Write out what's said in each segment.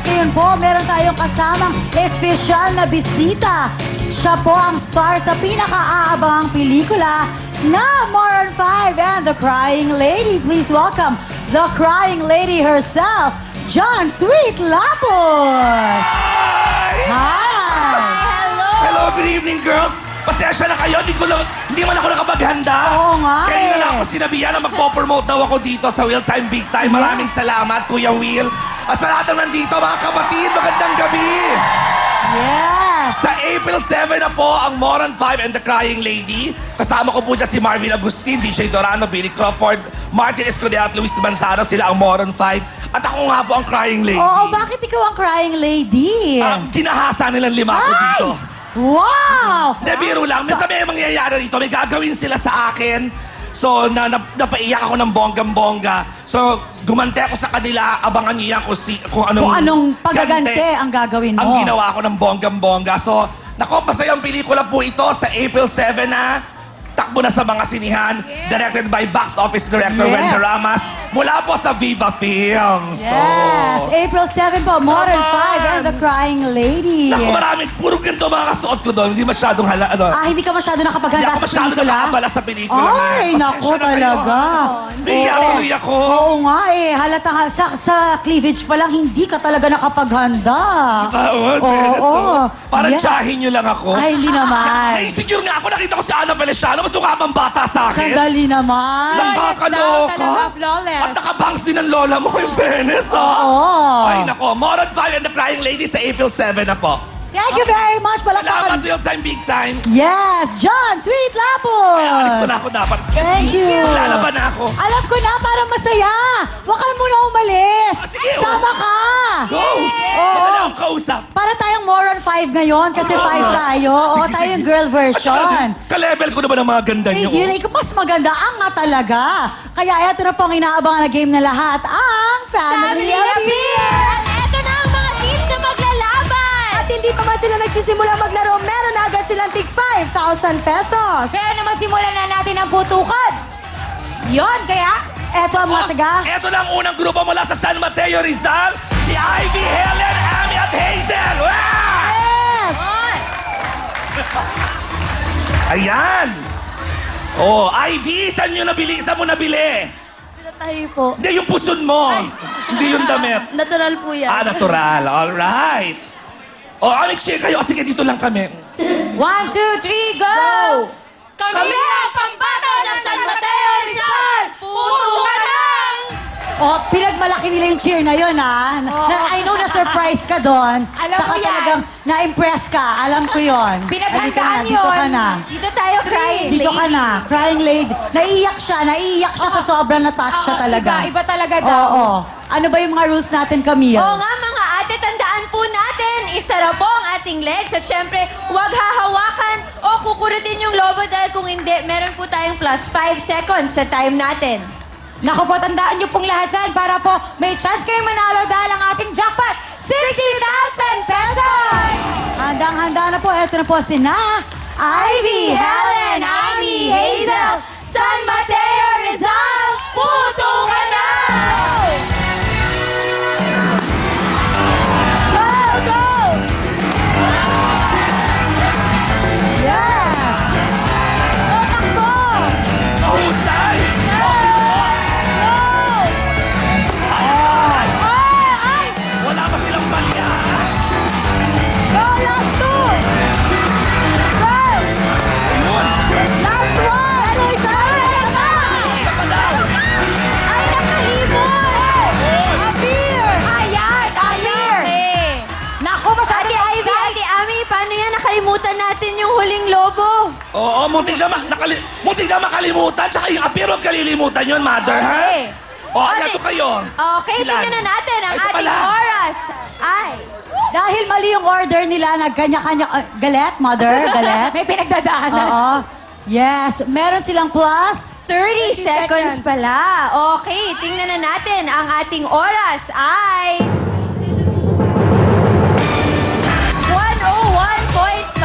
At ngayon po, meron tayong kasamang espesyal na bisita. Siya po ang star sa pinaka-aabangang pelikula na Maroon 5 and The Crying Lady. Please welcome The Crying Lady herself, John Sweet Lapos! Hi! Hello, good evening, girls. Pasensya na kayo, hindi man ako nakapaghanda. Oo nga Kanina eh. lang ako sinabihan na magpo-promote daw ako dito sa Will Time Big Time. Maraming salamat, Kuya Will. At sa lahat ng nandito, mga kapatid, magandang gabi. Yes! Sa April 7 na po ang Maroon 5 and The Crying Lady. Kasama ko po dyan si Marvin Agustin, DJ Dorano, Billy Crawford, Martin Escudero at Luis Manzano. Sila ang Maroon 5. At ako nga po ang Crying Lady. Oo, bakit ikaw ang Crying Lady? Kinahasa nilang 5 ko dito. Wow! Hindi, biro lang. May sabi mangyayari dito. May gagawin sila sa akin. So, napaiyak ako ng bonggang-bongga. So, gumante ako sa kanila. Abangan niyo yan kung anong pagagante ang gagawin mo. ang ginawa ko ng bonggang-bongga. So, nako, masayang pelikula po ito sa April 7 na. Takbo na sa mga sinihan. Directed by Box Office Director Wendy Ramas. Mula po sa Viva Films. Yes! April 7 po, Maroon 5 and The Crying Lady. Naku, maraming puro ganito mga kasuot ko doon. Hindi masyadong Hindi ka masyado Hindi nakapaghanda ako sa masyado pelikula? nakakabala sa pelikula. Ay, nako talaga. Tuloy ako. Oo nga eh. Halata sa cleavage pa lang, hindi ka talaga nakapaghanda. Parang Yes. tsahin nyo lang ako. Ay, hindi naman. Na-insecure nga ako. Nakita ko si Ana Feliciano. Mas mukha pang bata sa akin. Sandali naman. Nakakaloka. At nakabangs din ang lola mo, yung fairness, Oo. Ay, nako. Maroon 5 and The Crying Lady sa April 7 na po. Thank you very much. Salamat, Palakpakan. Real Time, Big Time. Yes, John Sweet Lapos. Ay, alis ko na ako dapat. Thank you. Lalaban na ako. Alam ko na, para masaya. Huwag ka muna umalis. Sige, Sama ka. Go! Oo. Madali akong kausap. Para tayong Maroon 5 ngayon kasi 5 tayo. Oo, Sige, tayo sige. yung girl At version. saka, ka-level ko naman ang mga ganda Hey, niyo. Gina, ikaw mas maganda ang nga talaga. Kaya ito na po ang inaabangan na game na lahat, ang Family Appeal! At eto na ang mga teams na maglalaban! At hindi pa man sila nagsisimula maglaro, meron na agad silang tig 5,000 pesos. Kaya naman simulan na natin ang putukan. Yon, kaya Ito ang mga taga. Ito na ang unang grupo mula sa San Mateo, Rizal. Si Ivy, Helen, Amy at Hazel. Wow! Yes! Ayan! Oh, Ivy, saan mo nabili? tayo po. Hindi, yung puson mo. Hindi yung damit. Natural po yan. Natural. All right. Oh, cheer kayo. Sige, dito lang kami. 1, 2, 3, go! Kami ang pambato ng San Mateo Rizal! Putukan lang! Oh, pinagmalaki nila yung cheer na yun, ha? I know na-surprise ka doon. Alam Saka ko yan. talagang na-impress ka. Alam ko yun. Pinaghandaan Dito ka yun. na. Dito tayo, crying Dito ka na. Crying lady. Naiiyak siya sa sobrang na-touch siya talaga. Iba talaga daw. Oo. Ano ba yung mga rules natin, Camille? Oo nga mga ate, tandaan po natin, isara po ang ating legs at syempre, huwag hahawakan o kukurutin yung lobo dahil kung hindi, meron po tayong plus 5 seconds sa time natin. Naku po, tandaan niyo pong lahat dyan para po may chance kayong manalo dahil ang ating jackpot, 60,000 pesos! Handang-handa na po. Ito na po sina Ivy, Helen, Amy, Hazel, San Mateo Rizal, putukan na! Go, go! Yes! Takbo! Mahusay! Wala pa silang balya. Go, last two! Go! Ayun. Last one! Ano isa? Isa pa lang. Ay, nakahimol! Appear! Ayan, ayan! Naku, masyado Ate Ivy, Ate Ami, paano yan? Nakalimutan natin yung huling lobo. Oo, muntik na makalimutan. Tsaka yung appear, huwag kalilimutan yun, mother, Okay. ha? O, Ate, ito kayo. Okay, Ilan? tingnan na natin ang Ay, ito ating pala. oras. Ay, Dahil mali yung order nila, nagkanya-kanya... galet, mother? Galet? may pinagdadaanan. Oo. Yes. Meron silang plus 30 seconds pala. Okay, tingnan na natin. Ang ating oras ay... 101.5.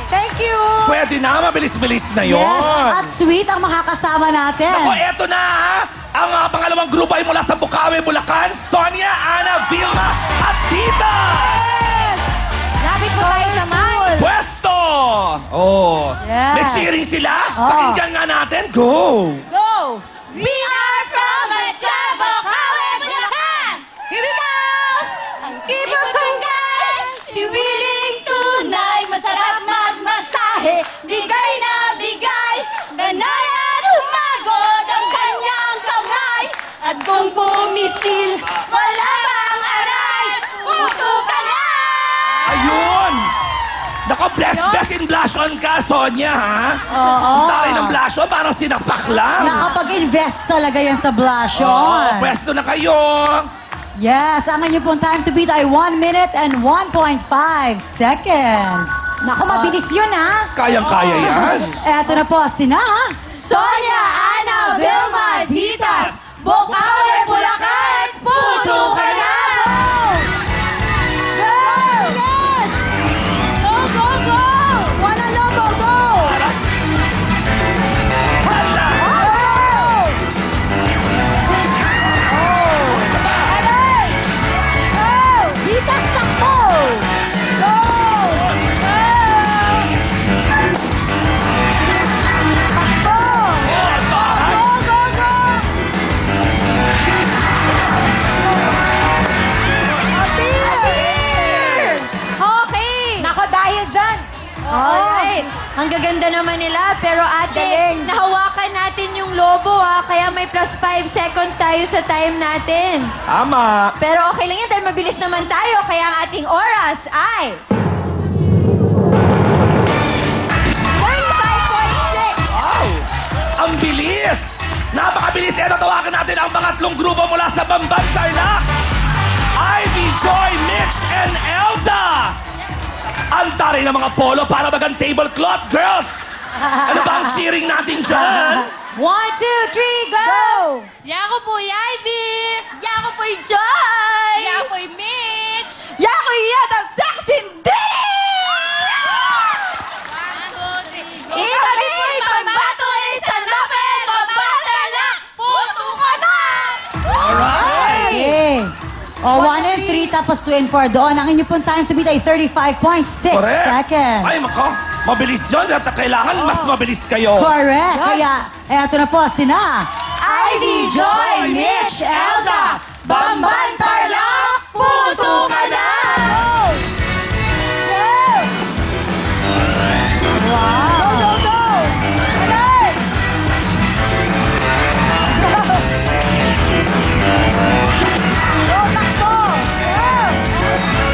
Thank you! Pwede na, mabilis-bilis na yun. Yes, at sweet ang makakasama natin. Ako, eto na, ha? Ang pangalawang grupo ay mula sa Bukawi, Bulacan, Sonia, Ana, Vilma at Tita! Lapit po tayo sa mic. Pwesto! Oh. Yes. May cheering sila? Oh. Pakinggan nga natin. Go! Go! We are from Majabo, Bukawi, Bulacan! Here we go! Ang kibot kong gan, si Willing tunay, masarap magmasahe, bigay na bigay, banayan humagod ang kanyang kamay, at kung pumisil, wala bang aray, puto ka na! Ayun! Nako, best in blush on ka, Sonia, ha? Oo. Ang taray ng blush on, parang sinapak lang. Nakapag-invest talaga yan sa blush Oo, on. pwesto na kayo. Yes, ang inyong pong time to beat ay 1 minute and 1.5 seconds. Naku, mabilis yun, ha? Kayang-kaya yan. Eto na po, sina... Sonia, Ana, Vilma, Titas, Bukawi, Bulacan, puto ka na! Go! Yes! Go, go, go! Wala lobo, go! Hala! Vitas takbo! Go! Takbo! Oh, taray. Go, go, go! Appear! Okay! Nako, dahil dyan. Alright. Ang gaganda naman nila. Pero ate, Galing. nahawakan natin yung lobo ha. Kaya may plus 5 seconds tayo sa time natin. Tama. Pero okay lang yan dahil mabilis naman tayo. Kaya ang ating oras ay... 45.6! Wow! Ang bilis! Napakabilis! Ito, tawagan natin ang pangatlong grupo mula sa Bamban, Tarlac! Ivy, Joy, Mitch, and Elda! Ang taray ng mga polo para bagang tablecloth, girls! Ano ba ang cheering natin dyan? 1, 2, 3, go! Yako po, Ivy! Yako po, Joy! Yako po, Mitch! Yako yata, Saxon Diddy! Itabi po'y pagbato, isang rapid, pagbatala, puto ka na! Alright! Okay. O, 1 and 3 tapos 2 and 4 doon. Ang inyong pong time to beat ay 35.6 Correct! seconds. Ay, mako! Mabilis yun. At kailangan mas mabilis kayo. Correct. Kaya, eto na po, sina... Ivy, Joy, Mitch, Elda, Bamban, Tarlac, puto ka na! Go, go, go! Alert! Go, takbo!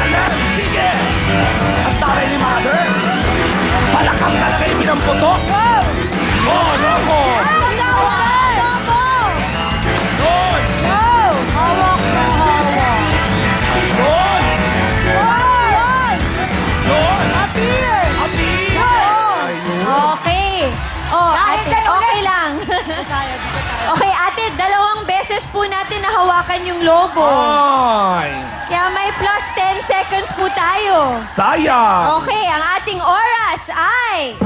Ayan, sige! Ang taray ni Mother! Palakang talaga yung pinamputok! Oh, loko! Doon! Hawak na hawak. Doon! Doon! Appear! Appear! Okay. Oh, Dahil ate, dyan ulit. okay lang. Okay, ate, dalawang beses po natin nahawakan yung lobo. Ay! Kaya may plus 10 seconds po tayo. Sayang! Okay, ang ating oras ay...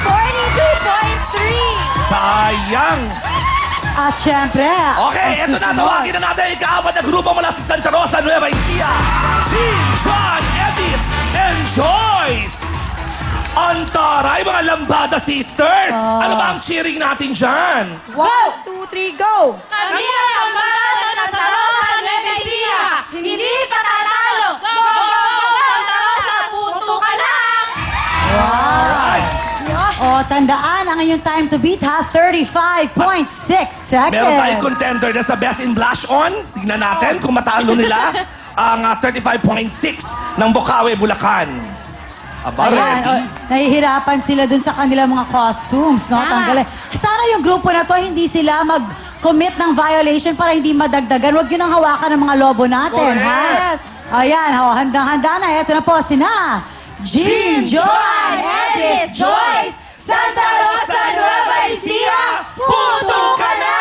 42.3. Sayang! At syempre... Okay, ang eto na. susunod. Tawagin na natin ang ikaapat na grupo mula sa Santa Rosa, Nueva Ecija. Jean, John, Edith, and Joyce! Ang taray, mga Lambada Sisters! Ano ba ang cheering natin dyan? 1, 2, 3, go! Kami ang Lambada sa Santa Rosa, Nueva Ecija. Hindi patatalo. Go, go, go, Santa Rosa, puto ka lang. Alright! O, tandaan ang inyong time to beat ha, 35.6 seconds. Meron tayong contender na sa Best in Blush On. Tingnan natin kung matalo nila ang 35.6 ng Bukawi, Bulacan. Aba, Ayan, ready? nahihirapan sila dun sa kanilang mga costumes, no? Tanggalin. Sana yung grupo na to, hindi sila mag-commit ng violation para hindi madagdagan. Huwag yun ang hawakan ng mga lobo natin, ha? Yes. Ayan, handang-handa na. Ito na po, sina... Jean, Joy, Edith, Joyce, Santa Rosa, Nueva Ecija, puto ka na!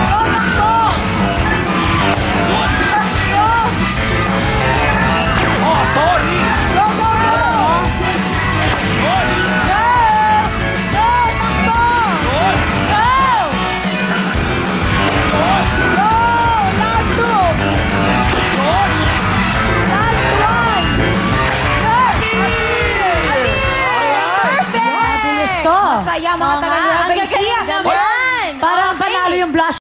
Go, takbo! Oh, sorry! Go, go, go! Saya mga Oo nga, taga-Nueva ang gagaling Ecija. naman. Parang panalo yung blush